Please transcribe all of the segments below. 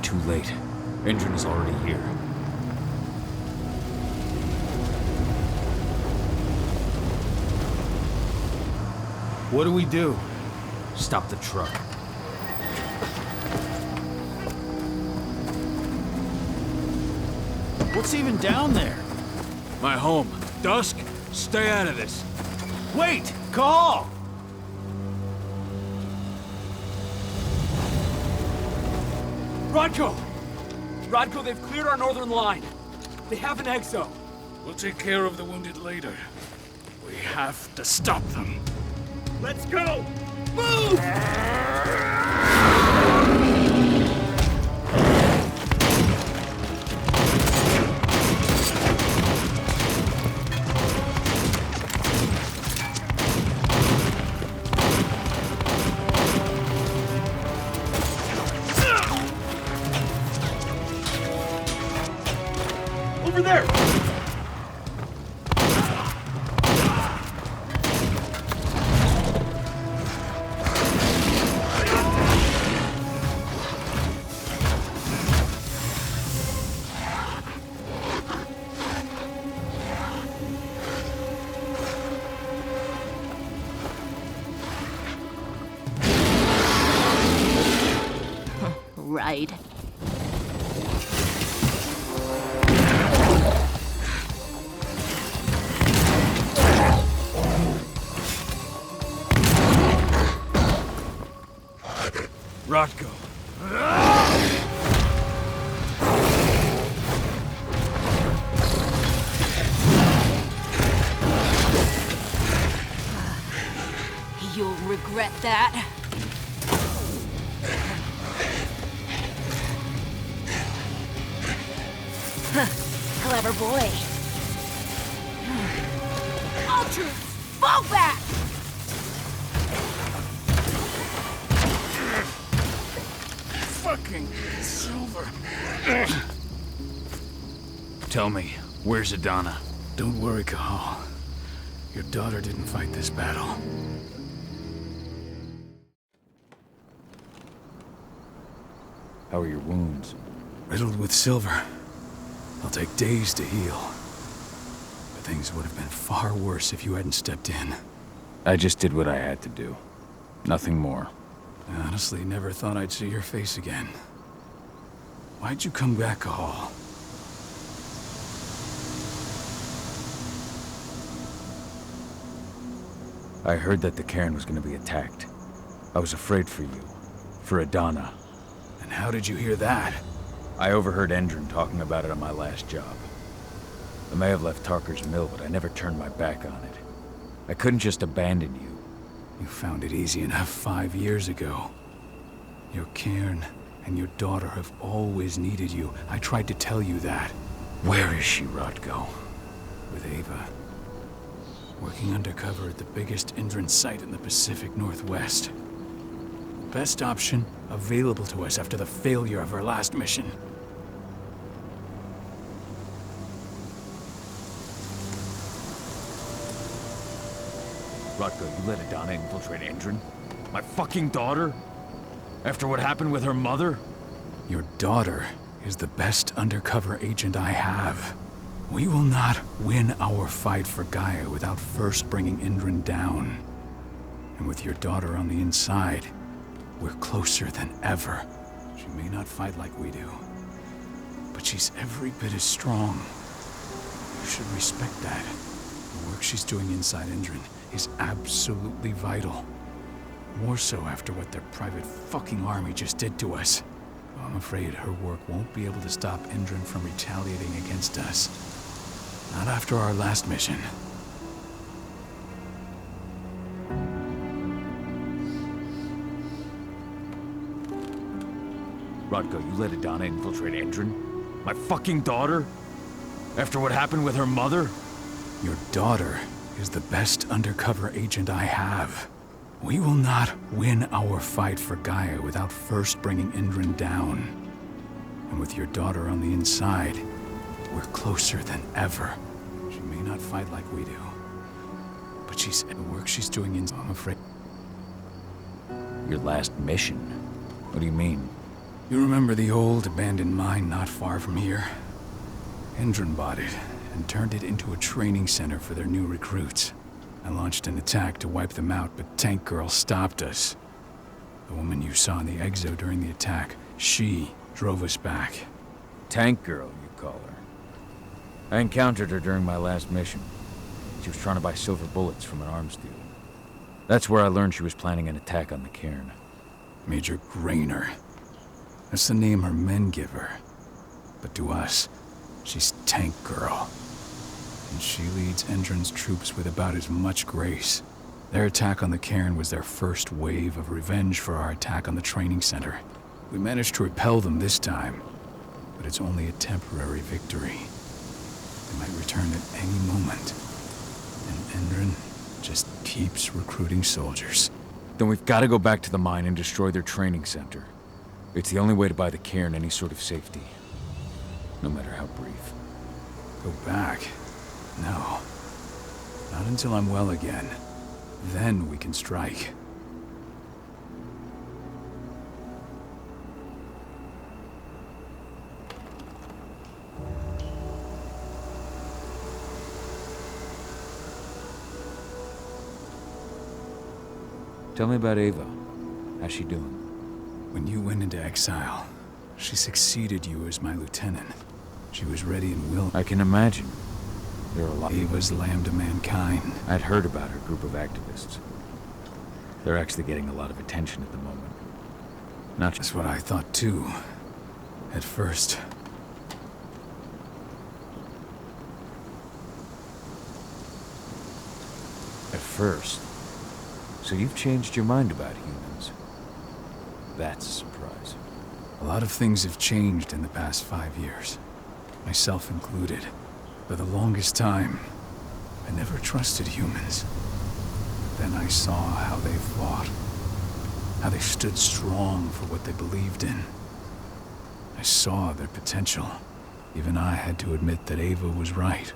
too late. Engine is already here. What do we do? Stop the truck. What's even down there? My home. Dusk, stay out of this. Wait! Call! Rodko! Rodko, they've cleared our northern line. They have an exo. We'll take care of the wounded later. We have to stop them. Let's go! Move! Over there! Right. Rodko. You'll regret that. Clever boy. Ultra, fall back! Fucking Silver. Tell me, where's Adana? Don't worry, Cahal. Your daughter didn't fight this battle. How are your wounds? Riddled with silver. They'll take days to heal. But things would have been far worse if you hadn't stepped in. I just did what I had to do. Nothing more. I honestly never thought I'd see your face again. Why'd you come back, Cahal? I heard that the cairn was going to be attacked. I was afraid for you. For Adana. And how did you hear that? I overheard Endron talking about it on my last job. I may have left Tarker's mill, but I never turned my back on it. I couldn't just abandon you. You found it easy enough 5 years ago. Your cairn and your daughter have always needed you. I tried to tell you that. Where is she, Rodko? With Ava. Working undercover at the biggest Indran site in the Pacific Northwest. Best option available to us after the failure of our last mission. Rodko, you let Adana infiltrate Endron? My fucking daughter? After what happened with her mother? Your daughter is the best undercover agent I have. We will not win our fight for Gaia without first bringing Indran down. And with your daughter on the inside, we're closer than ever. She may not fight like we do, but she's every bit as strong. You should respect that. The work she's doing inside Indran is absolutely vital. More so after what their private fucking army just did to us. I'm afraid her work won't be able to stop Indran from retaliating against us. Not after our last mission. Rodko, you let Adana infiltrate Endron? My fucking daughter? After what happened with her mother? Your daughter is the best undercover agent I have. We will not win our fight for Gaia without first bringing Indran down. And with your daughter on the inside, we're closer than ever. She may not fight like we do, but she's the work she's doing I'm afraid. Your last mission? What do you mean? You remember the old abandoned mine not far from here? Endron bought it and turned it into a training center for their new recruits. I launched an attack to wipe them out, but Tank Girl stopped us. The woman you saw in the exo during the attack, she drove us back. Tank Girl, you call her. I encountered her during my last mission. She was trying to buy silver bullets from an arms dealer. That's where I learned she was planning an attack on the cairn. Major Grainer. That's the name her men give her. But to us, she's Tank Girl. And she leads Endron's troops with about as much grace. Their attack on the cairn was their first wave of revenge for our attack on the training center. We managed to repel them this time, but it's only a temporary victory. They might return at any moment. And Endron just keeps recruiting soldiers. Then we've got to go back to the mine and destroy their training center. It's the only way to buy the cairn any sort of safety. No matter how brief. Go back? No. Not until I'm well again. Then we can strike. Tell me about Ava. How's she doing? When you went into exile, she succeeded you as my lieutenant. She was ready and willing. I can imagine. There are a lot. Ava's lamb to mankind. I'd heard about her group of activists. They're actually getting a lot of attention at the moment. Not just That's what I thought too. At first. at first. So you've changed your mind about humans. That's a surprise. A lot of things have changed in the past 5 years. Myself included. For the longest time, I never trusted humans. Then I saw how they fought. How they stood strong for what they believed in. I saw their potential. Even I had to admit that Ava was right.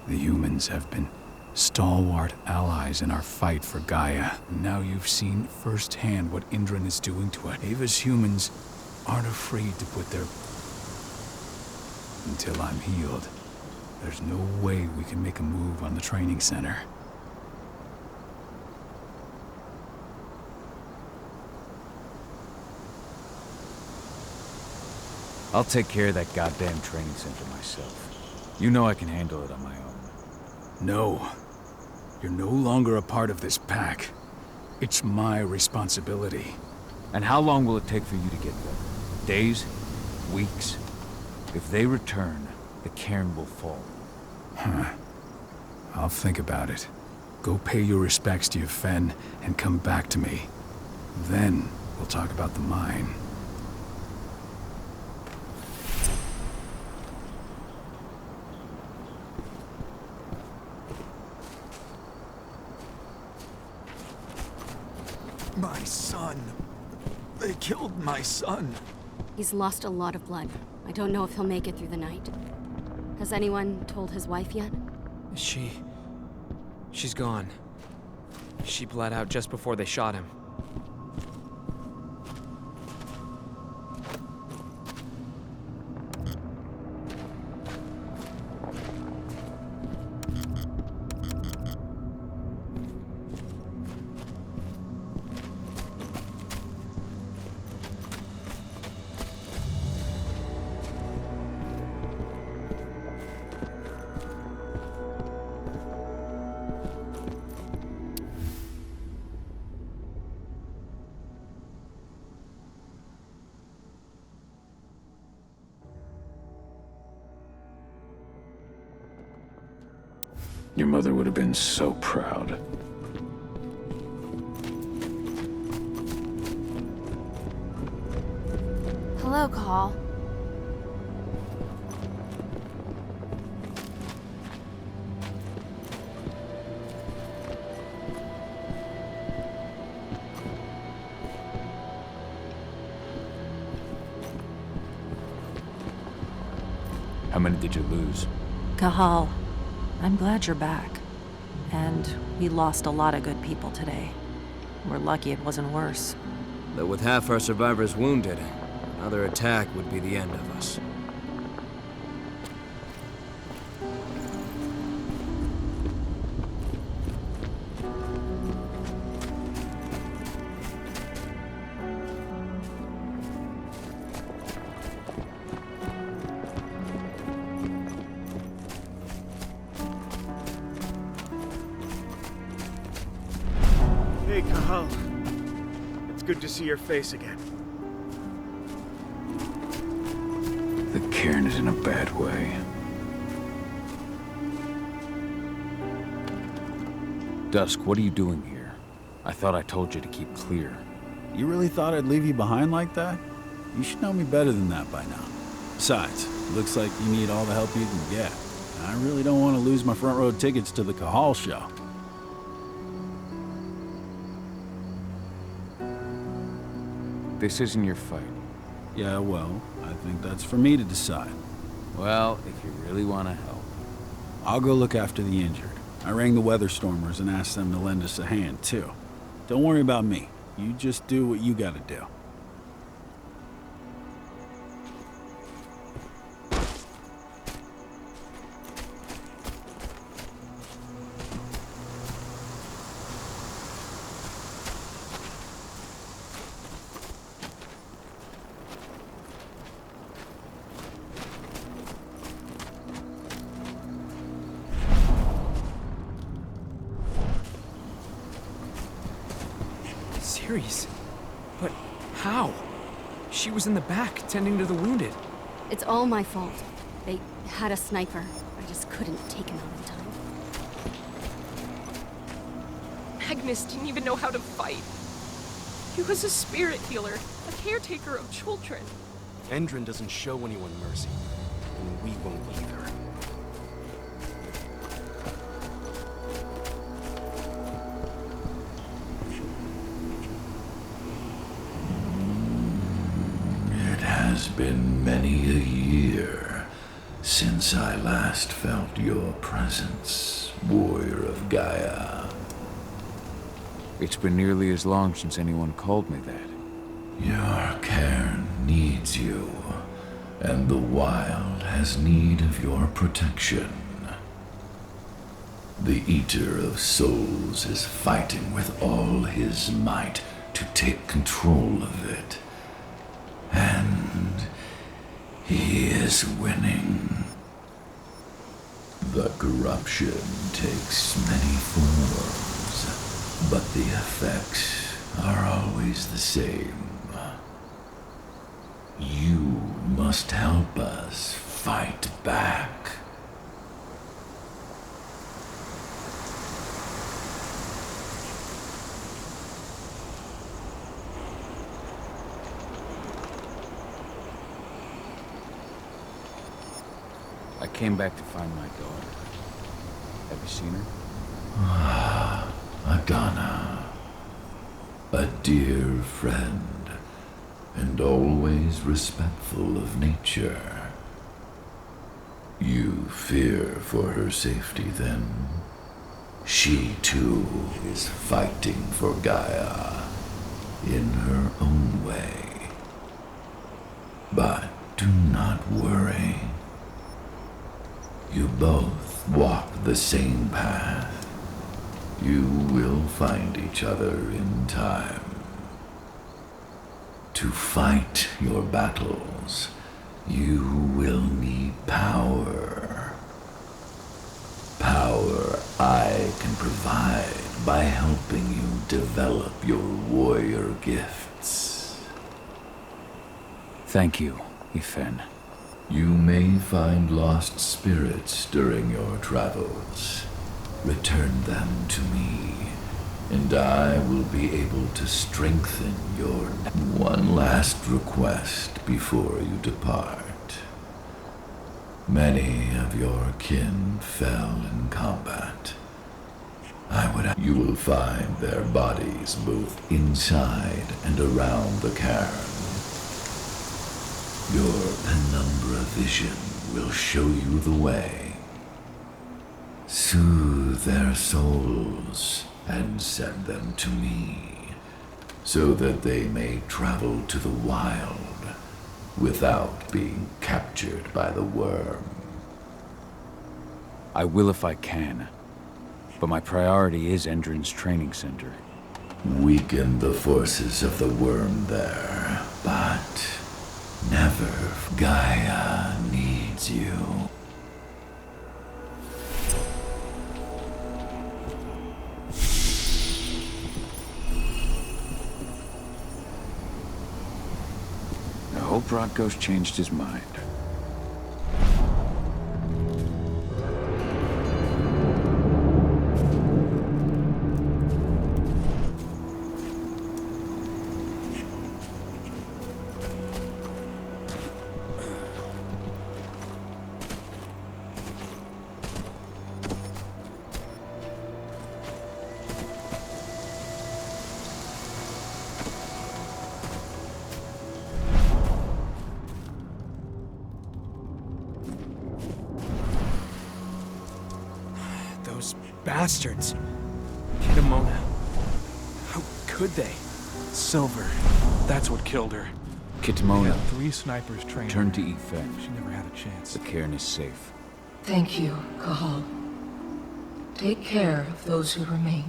The humans have been stalwart allies in our fight for Gaia. And now you've seen firsthand what Indran is doing to it. Ava's humans aren't afraid to put their... Until I'm healed, there's no way we can make a move on the training center. I'll take care of that goddamn training center myself. You know I can handle it on my own. No. You're no longer a part of this pack. It's my responsibility. And how long will it take for you to get there? Days? Weeks? If they return, the cairn will fall. Huh. I'll think about it. Go pay your respects to your Fen and come back to me. Then we'll talk about the mine. My son. They killed my son. He's lost a lot of blood. I don't know if he'll make it through the night. Has anyone told his wife yet? She's gone. She bled out just before they shot him. Your mother would have been so proud. Hello, Call. How many did you lose? Cahal, I'm glad you're back. And we lost a lot of good people today. We're lucky it wasn't worse. But with half our survivors wounded, Another attack would be the end of us. Hey, Cahal. It's good to see your face again. The cairn is in a bad way. Dusk, what are you doing here? I thought I told you to keep clear. You really thought I'd leave you behind like that? You should know me better than that by now. Besides, it looks like you need all the help you can get. I really don't want to lose my front row tickets to the Cahal show. This isn't your fight. Yeah, well, I think that's for me to decide. Well, if you really want to help. I'll go look after the injured. I rang the Weatherstormers and asked them to lend us a hand, too. Don't worry about me. You just do what you gotta do. Ceres? But how? She was in the back, tending to the wounded. It's all my fault. They had a sniper. I just couldn't take him out in time. Magnus didn't even know how to fight. He was a spirit healer, a caretaker of children. Endrin doesn't show anyone mercy, and we won't either. It has been many a year since I last felt your presence, warrior of Gaia. It's been nearly as long since anyone called me that. Your cairn needs you, and the wild has need of your protection. The Eater of Souls is fighting with all his might to take control of it. And he is winning. The corruption takes many forms, but the effects are always the same. You must help us fight back. I came back to find my daughter. Have you seen her? Agana, a dear friend, and always respectful of nature. You fear for her safety, then? She, too, is fighting for Gaia, in her own way. But do not worry. You both walk the same path. You will find each other in time. To fight your battles, you will need power. Power I can provide by helping you develop your warrior gifts. Thank you, Ifen. You may find lost spirits during your travels. Return them to me, and I will be able to strengthen your... One last request before you depart. Many of your kin fell in combat. You will find their bodies both inside and around the cairn. Your penumbra vision will show you the way. Soothe their souls and send them to me, so that they may travel to the wild without being captured by the worm. I will if I can. But my priority is Endrin's training center. Weaken the forces of the worm there, but never. Gaia needs you. I hope Rodko's changed his mind. Bastards. Kitamona. How could they? Silver. That's what killed her. Kitamona. We had 3 snipers trained. Turn to Efen. She never had a chance. The cairn is safe. Thank you, Cahal. Take care of those who remain.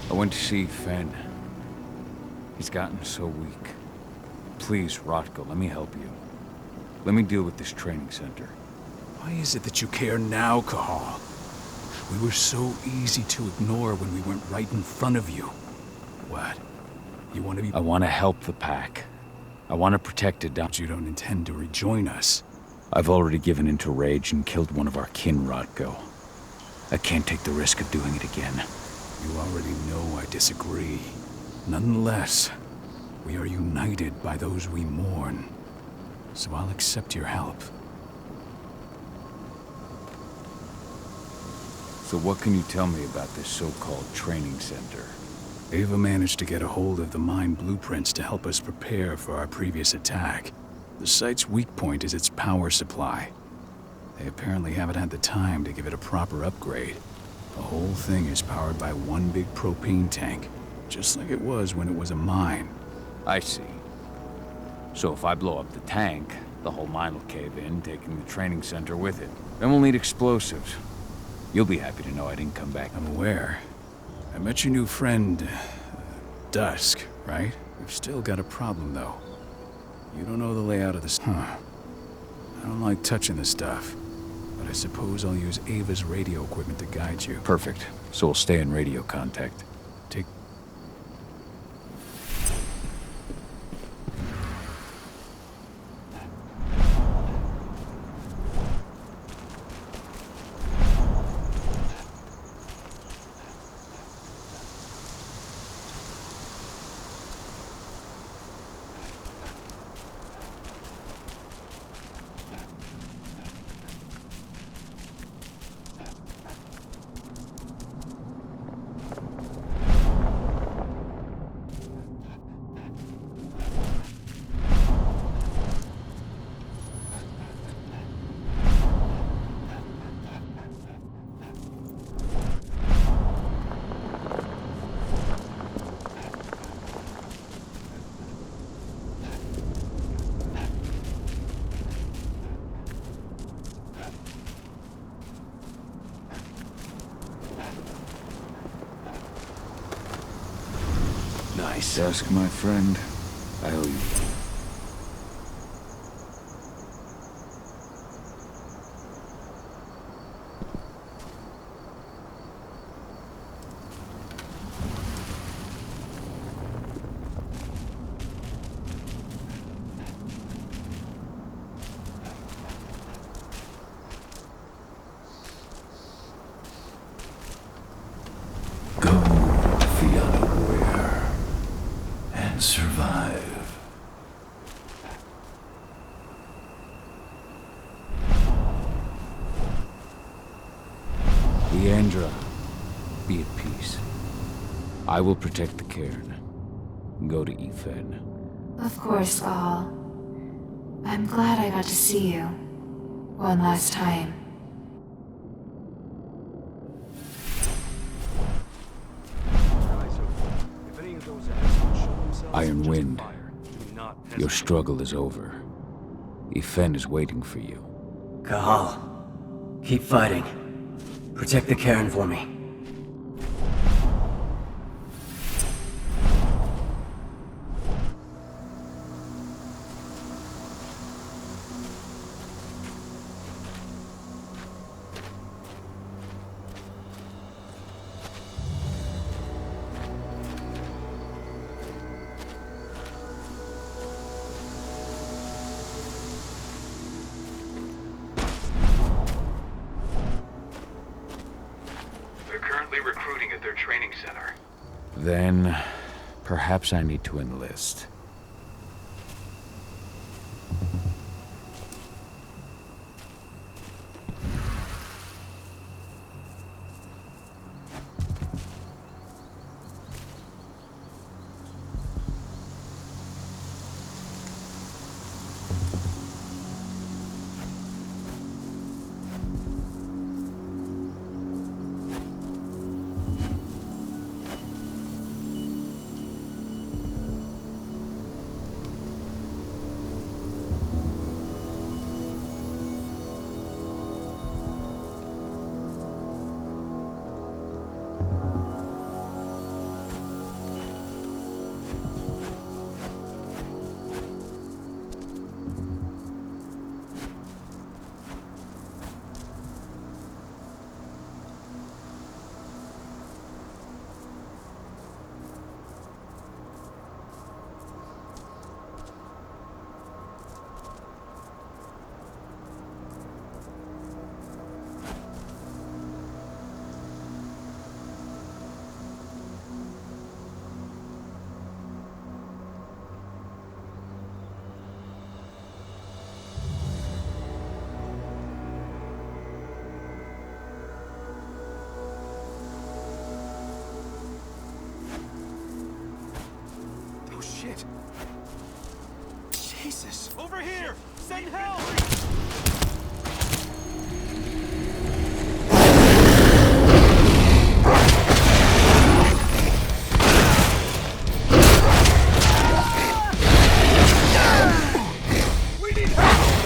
I went to see Fen. He's gotten so weak. Please, Rodko, let me help you. Let me deal with this training center. Why is it that you care now, Cahal? We were so easy to ignore when we weren't right in front of you. What? You want to be— I want to help the pack. I want to protect it down. But you don't intend to rejoin us. I've already given in to rage and killed one of our kin, Rodko. I can't take the risk of doing it again. You already know I disagree. Nonetheless, we are united by those we mourn. So I'll accept your help. So what can you tell me about this so-called training center? Ava managed to get a hold of the mine blueprints to help us prepare for our previous attack. The site's weak point is its power supply. They apparently haven't had the time to give it a proper upgrade. The whole thing is powered by one big propane tank, just like it was when it was a mine. I see. So if I blow up the tank, the whole mine will cave in, taking the training center with it. Then we'll need explosives. You'll be happy to know I didn't come back. I'm aware. I met your new friend, Dusk, right? We've still got a problem, though. You don't know the layout of this. I don't like touching this stuff. But I suppose I'll use Ava's radio equipment to guide you. Perfect. So we'll stay in radio contact. Take... Nice. Dusk, my friend. I owe you. Kendra, be at peace. I will protect the cairn. Go to Ethan. Of course, Gaal. I'm glad I got to see you. One last time. Iron Wind, your struggle is over. Ethan is waiting for you. Gaal, keep fighting. Protect the cairn for me. Recruiting at their training center. Then, perhaps I need to enlist. Jesus! Over here! Send help! We need help!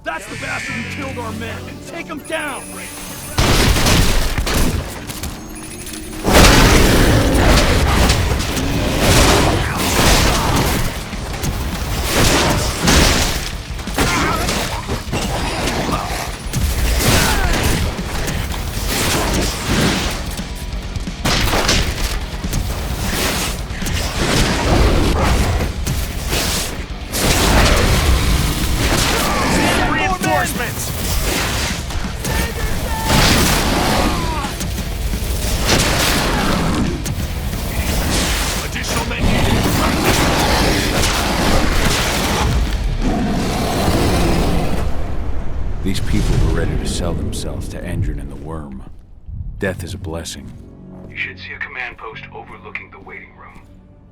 That's the bastard who killed our men! Take him down! These people were ready to sell themselves to Endron and the Worm. Death is a blessing. You should see a command post overlooking the waiting room.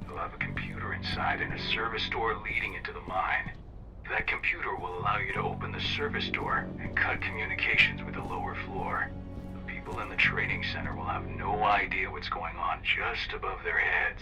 You'll have a computer inside and a service door leading into the mine. That computer will allow you to open the service door and cut communications with the lower floor. The people in the training center will have no idea what's going on just above their heads.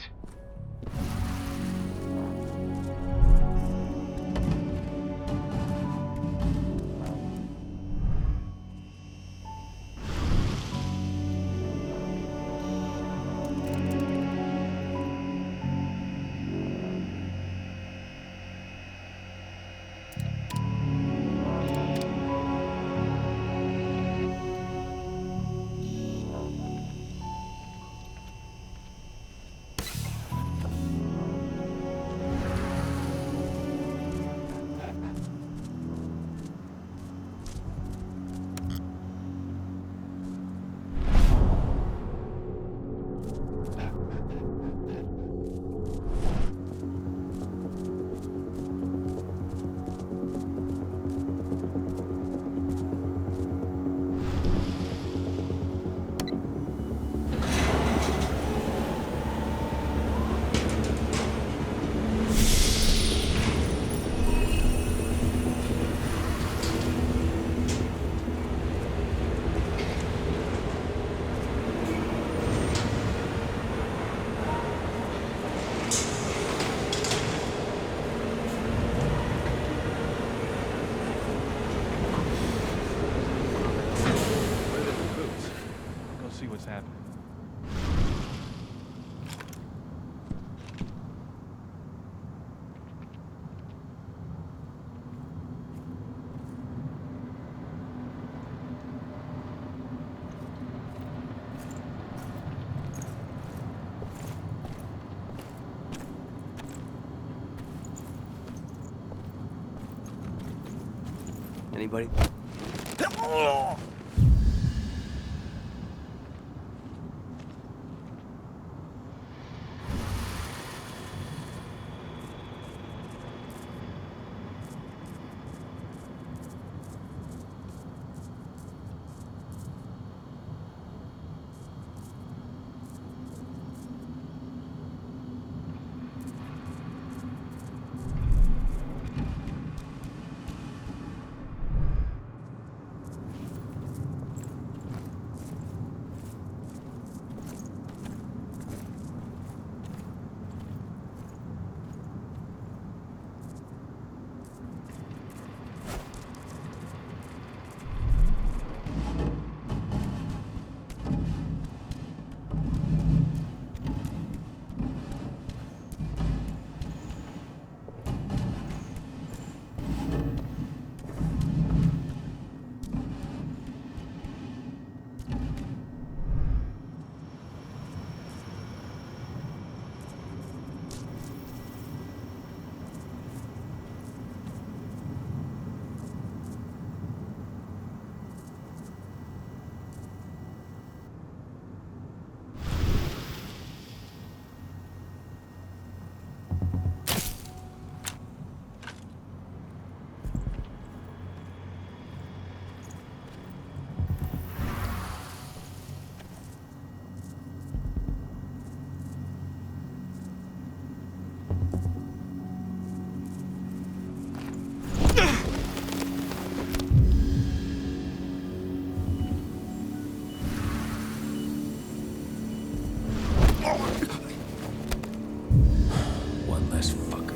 happened. Anybody? One less fucker.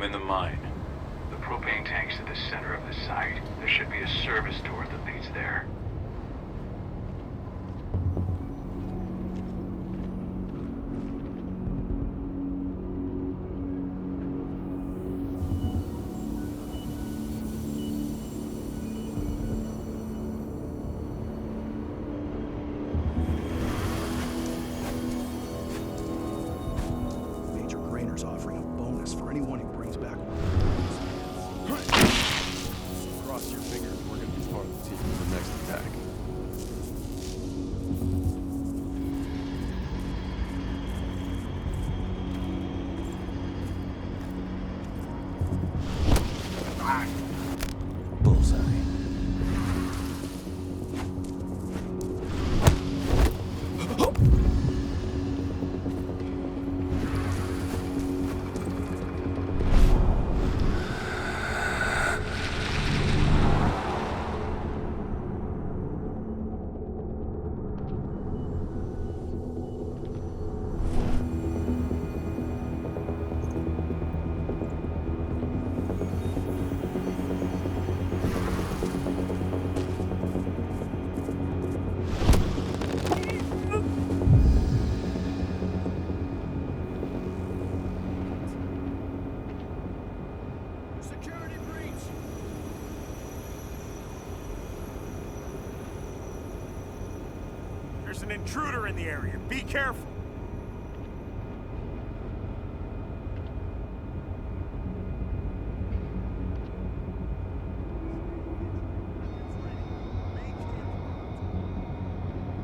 in the mine. The propane tank's at the center of the site. There should be a service door that leads there. Major Grainer's offering a bonus for anyone who brings back one. Cross your fingers, we're gonna be part of the team for the next attack. Bullseye. Security breach! There's an intruder in the area. Be careful.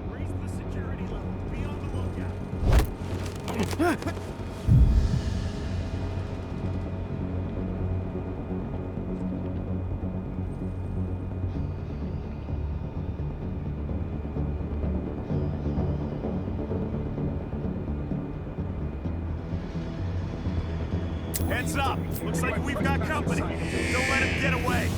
Raise the security level. Be on the lookout. Heads up! Looks like we've got company. Don't let him get away.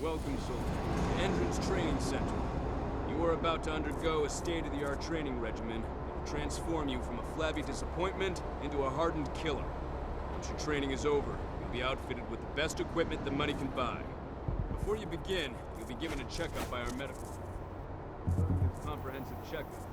Welcome, soldier, to Entrance Training Center. You are about to undergo a state-of-the-art training regimen that will transform you from a flabby disappointment into a hardened killer. Once your training is over, you'll be outfitted with the best equipment the money can buy. Before you begin, you'll be given a checkup by our medical. A comprehensive checkup.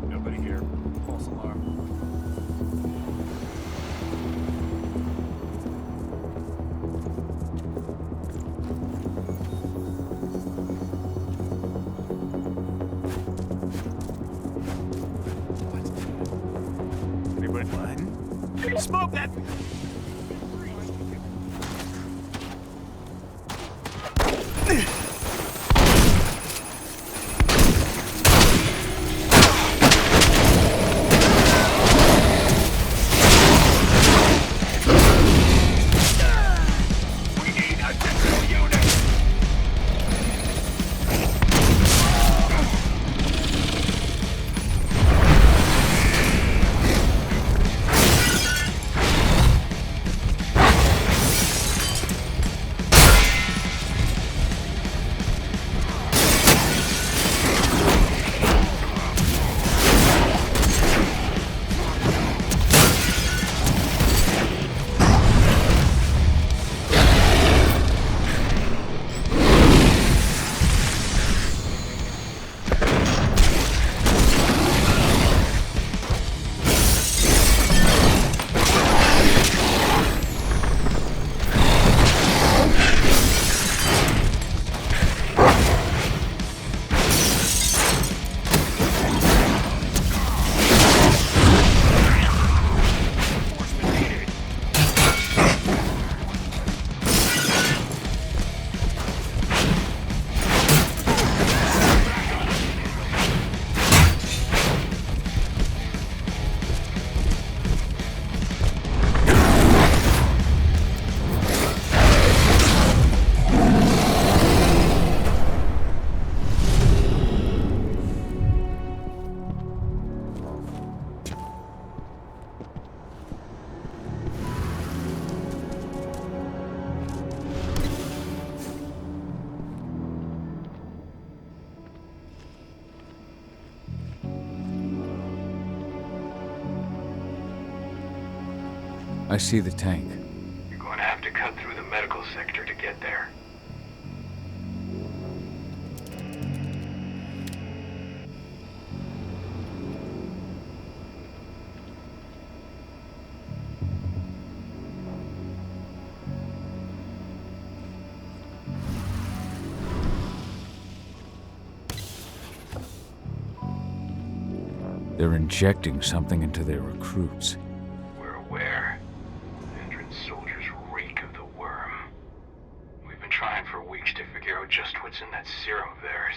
Nobody here. False alarm. Anybody? What? Smoke that! I see the tank. You're going to have to cut through the medical sector to get there. They're injecting something into their recruits. We're aware. Endron's soldiers reek of the worm. We've been trying for weeks to figure out just what's in that serum of theirs.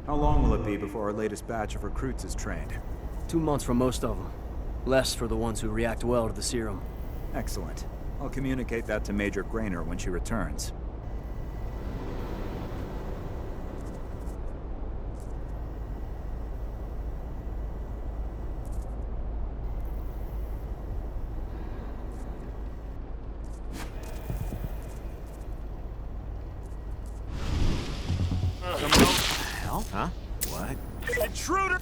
How long will it be before our latest batch of recruits is trained? 2 months for most of them. Less for the ones who react well to the serum. Excellent. I'll communicate that to Major Grainer when she returns. hell? Huh? What? Intruder!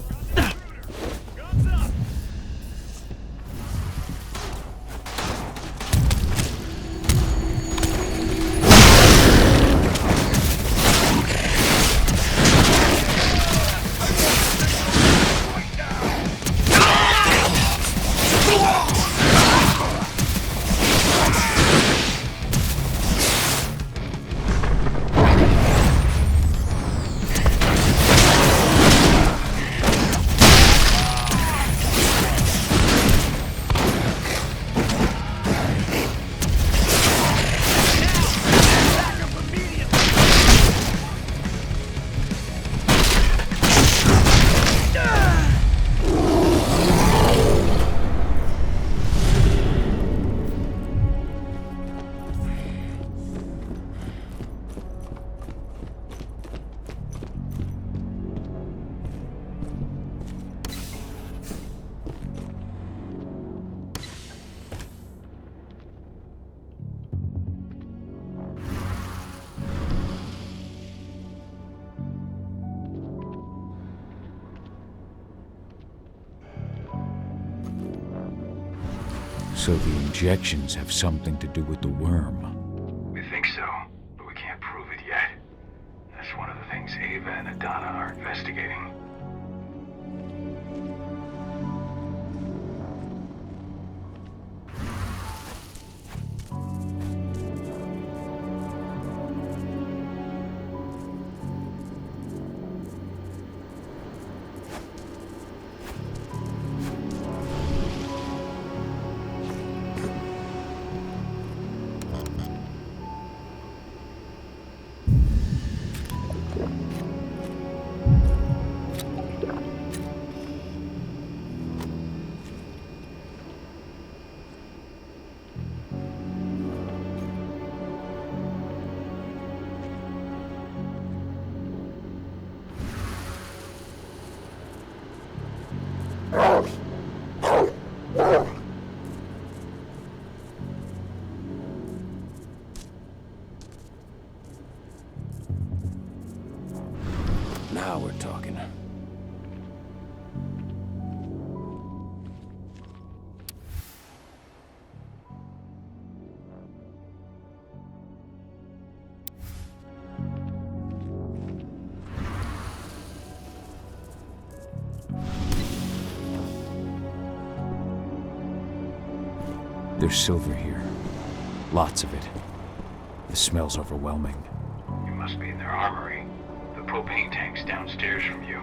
So the injections have something to do with the worm. We think so, but we can't prove it yet. That's one of the things Ava and Adana are investigating. Now we're talking. There's silver here. Lots of it. The smell's overwhelming. You must be in their armory. The propane tank's downstairs from you.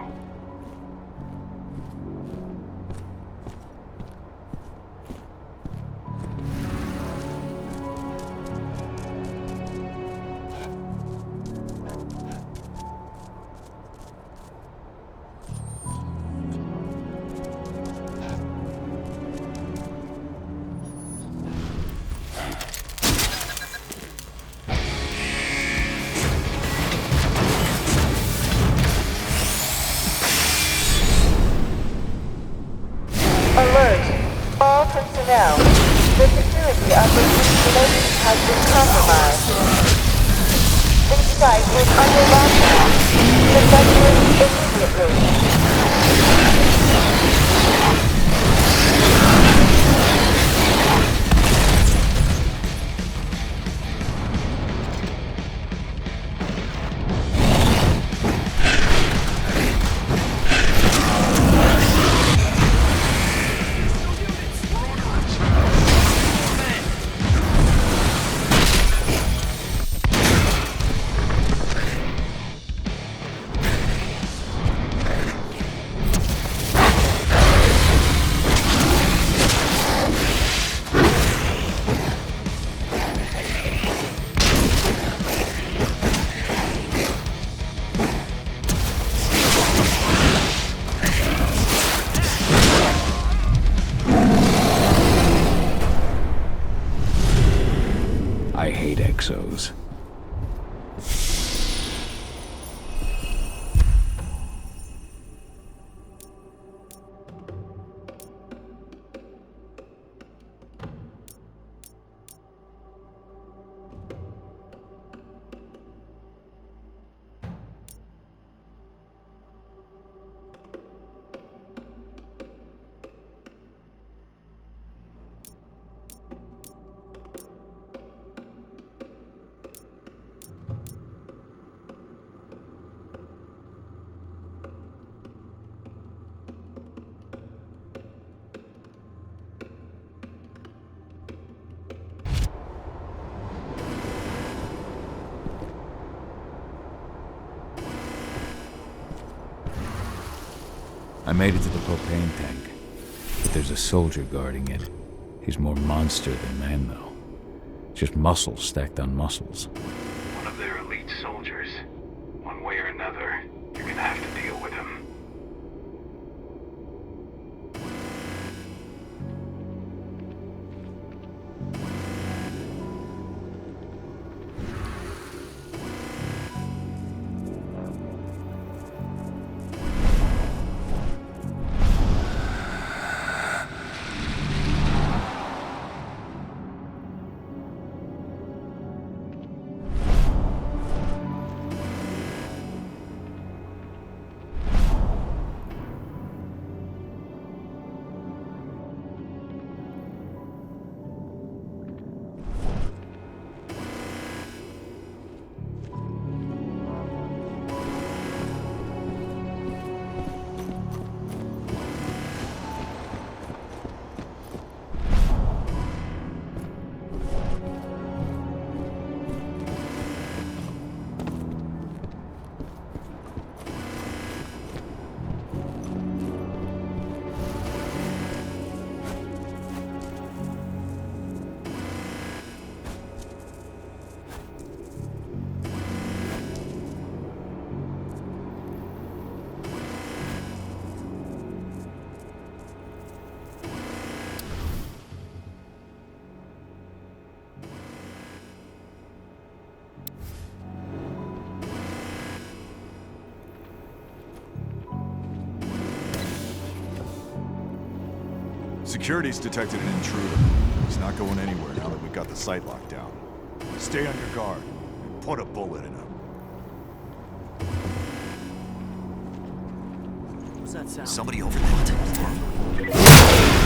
All personnel, the security of this installation has been compromised. This site is under lockdown. Evacuate I made it to the propane tank, but there's a soldier guarding it. He's more monster than man, though. Just muscles stacked on muscles. One of their elite soldiers. One way or another, you're gonna have to deal with him. Security's detected an intruder. He's not going anywhere now that we've got the site locked down. Stay on your guard and put a bullet in him. What's that sound? Somebody over there.